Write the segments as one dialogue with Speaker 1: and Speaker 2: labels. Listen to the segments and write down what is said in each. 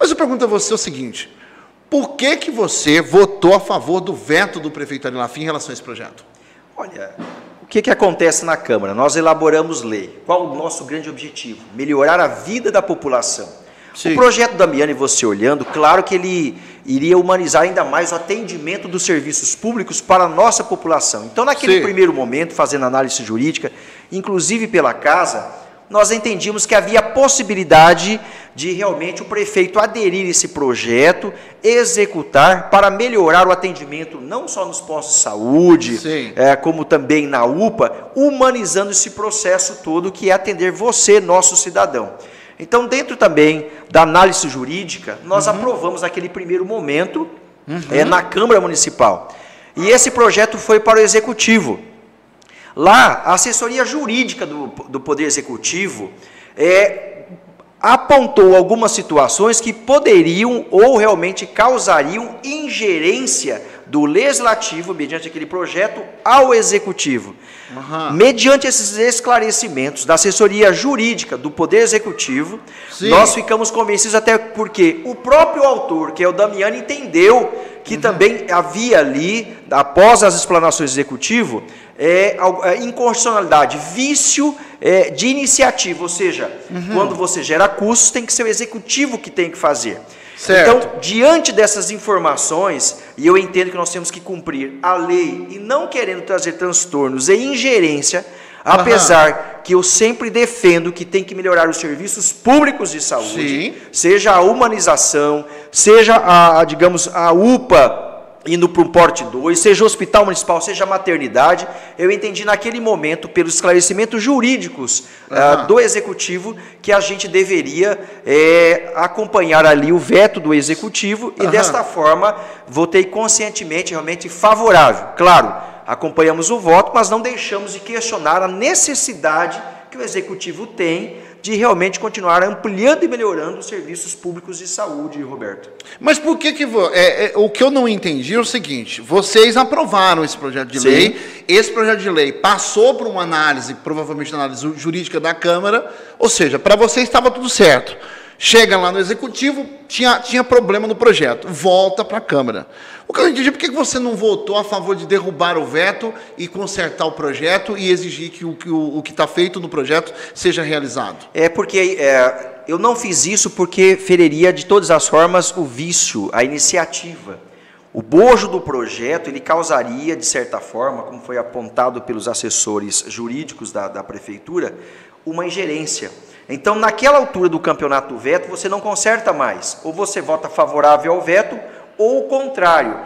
Speaker 1: Mas eu pergunto a você o seguinte, por que você votou a favor do veto do prefeito Ari Lafim em relação a esse projeto?
Speaker 2: Olha, o que acontece na Câmara? Nós elaboramos lei. Qual o nosso grande objetivo? Melhorar a vida da população. Sim. O projeto Damiani, você olhando, claro que ele iria humanizar ainda mais o atendimento dos serviços públicos para a nossa população. Então, naquele primeiro momento, fazendo análise jurídica, inclusive pela Casa, nós entendíamos que havia possibilidade de realmente o prefeito aderir a esse projeto, executar para melhorar o atendimento não só nos postos de saúde, como também na UPA, humanizando esse processo todo que é atender você, nosso cidadão. Então, dentro também da análise jurídica, nós aprovamos naquele primeiro momento na Câmara Municipal. E esse projeto foi para o Executivo. Lá, a assessoria jurídica do Poder Executivo apontou algumas situações que poderiam ou realmente causariam ingerência do Legislativo, mediante aquele projeto, ao Executivo. Mediante esses esclarecimentos da assessoria jurídica do Poder Executivo, nós ficamos convencidos, até porque o próprio autor, que é o Damiani, entendeu que também havia ali, após as explanações do Executivo, inconstitucionalidade, vício de iniciativa, ou seja, quando você gera custos, tem que ser o Executivo que tem que fazer. Certo. Então, diante dessas informações, e eu entendo que nós temos que cumprir a lei e não querendo trazer transtornos e ingerência, apesar que eu sempre defendo que tem que melhorar os serviços públicos de saúde, seja a humanização, seja digamos, a UPA indo para um porte 2, seja o hospital municipal, seja a maternidade, eu entendi naquele momento, pelos esclarecimentos jurídicos do Executivo, que a gente deveria acompanhar ali o veto do Executivo e, desta forma, votei conscientemente, realmente favorável. Claro, acompanhamos o voto, mas não deixamos de questionar a necessidade que o Executivo tem de realmente continuar ampliando e melhorando os serviços públicos de saúde, Roberto.
Speaker 1: Mas por que o que eu não entendi é o seguinte, vocês aprovaram esse projeto de lei, esse projeto de lei passou por uma análise, provavelmente uma análise jurídica da Câmara, ou seja, para vocês estava tudo certo. Chega lá no Executivo, tinha problema no projeto, volta para a Câmara. O que eu entendi, por que você não votou a favor de derrubar o veto e consertar o projeto e exigir que o que está feito no projeto seja realizado?
Speaker 2: Porque eu não fiz isso porque feriria de todas as formas o vício, a iniciativa. O bojo do projeto, ele causaria, de certa forma, como foi apontado pelos assessores jurídicos da Prefeitura, uma ingerência. Então, naquela altura do campeonato do veto, você não conserta mais. Ou você vota favorável ao veto, ou o contrário.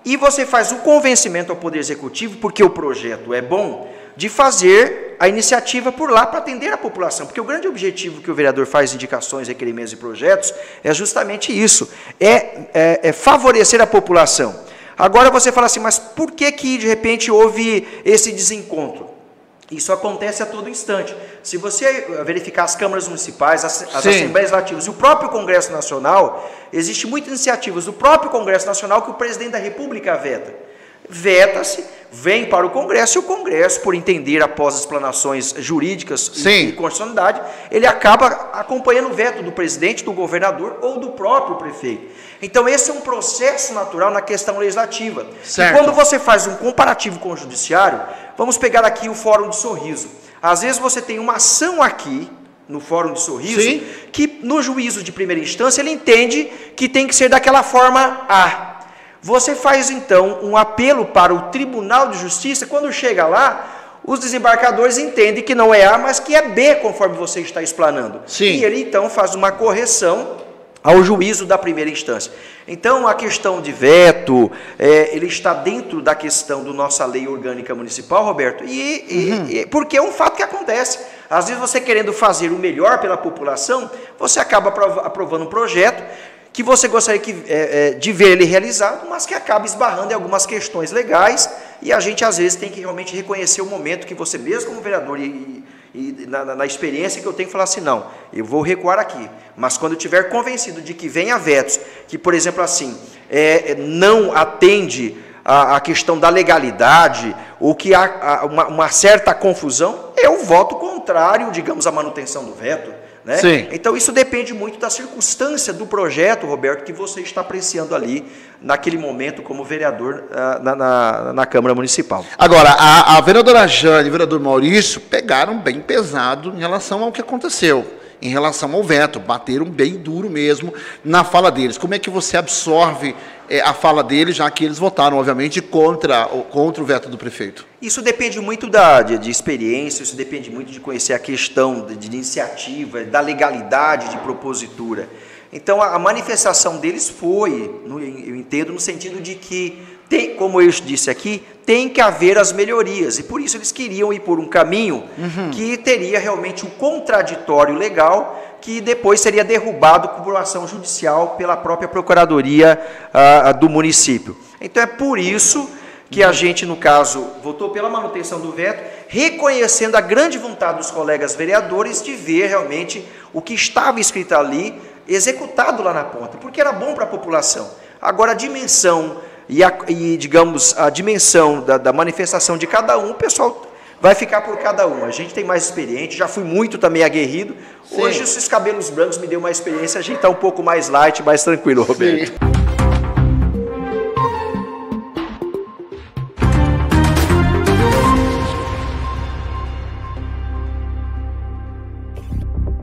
Speaker 2: E você faz o convencimento ao Poder Executivo, porque o projeto é bom, de fazer a iniciativa por lá para atender a população. Porque o grande objetivo que o vereador faz indicações, requerimentos e projetos é justamente isso, é favorecer a população. Agora você fala assim, mas por que de repente houve esse desencontro? Isso acontece a todo instante. Se você verificar as câmaras municipais, as assembleias legislativas e o próprio Congresso Nacional, existe muitas iniciativas do próprio Congresso Nacional que o presidente da República veta. Veta-se, vem para o Congresso, e o Congresso, por entender após as explanações jurídicas e constitucionalidade, ele acaba acompanhando o veto do presidente, do governador ou do próprio prefeito. Então, esse é um processo natural na questão legislativa. E quando você faz um comparativo com o judiciário, vamos pegar aqui o Fórum de Sorriso. Às vezes você tem uma ação aqui, no Fórum de Sorriso, que no juízo de primeira instância ele entende que tem que ser daquela forma A. Você faz, então, um apelo para o Tribunal de Justiça, quando chega lá, os desembarcadores entendem que não é A, mas que é B, conforme você está explanando. E ele, então, faz uma correção ao juízo da primeira instância. Então, a questão de veto, ele está dentro da questão da nossa lei orgânica municipal, Roberto, porque é um fato que acontece. Às vezes, você querendo fazer o melhor pela população, você acaba aprovando um projeto que você gostaria de ver ele realizado, mas que acaba esbarrando em algumas questões legais, e a gente, às vezes, tem que realmente reconhecer o momento que você, mesmo como vereador, na experiência que eu tenho, que falar assim, não, eu vou recuar aqui, mas quando eu estiver convencido de que venha vetos, que, por exemplo, assim, não atende a questão da legalidade, ou que há uma certa confusão, eu voto contrário, digamos, à manutenção do veto. né?
Speaker 1: Sim.
Speaker 2: Então isso depende muito da circunstância do projeto, Roberto, que você está apreciando ali naquele momento como vereador na Câmara Municipal.
Speaker 1: Agora, a vereadora Jane e o vereador Maurício pegaram bem pesado em relação ao que aconteceu, em relação ao veto, bateram bem duro mesmo na fala deles. Como é que você absorve a fala deles, já que eles votaram, obviamente, contra o veto do prefeito?
Speaker 2: Isso depende muito de experiência, isso depende muito de conhecer a questão de iniciativa, da legalidade de propositura. Então, a manifestação deles foi, eu entendo, no sentido de que, como eu disse aqui, tem que haver as melhorias. E por isso eles queriam ir por um caminho que teria realmente um contraditório legal, que depois seria derrubado por ação judicial pela própria Procuradoria do município. Então, é por isso que a gente, no caso, votou pela manutenção do veto, reconhecendo a grande vontade dos colegas vereadores de ver realmente o que estava escrito ali executado lá na ponta, porque era bom para a população. Agora, a dimensão digamos, a dimensão da manifestação de cada um, o pessoal vai ficar por cada um. A gente tem mais experiente, já fui muito também aguerrido. Sim. Hoje, esses cabelos brancos me deu uma experiência, a gente está um pouco mais light, mais tranquilo, Roberto. Sim.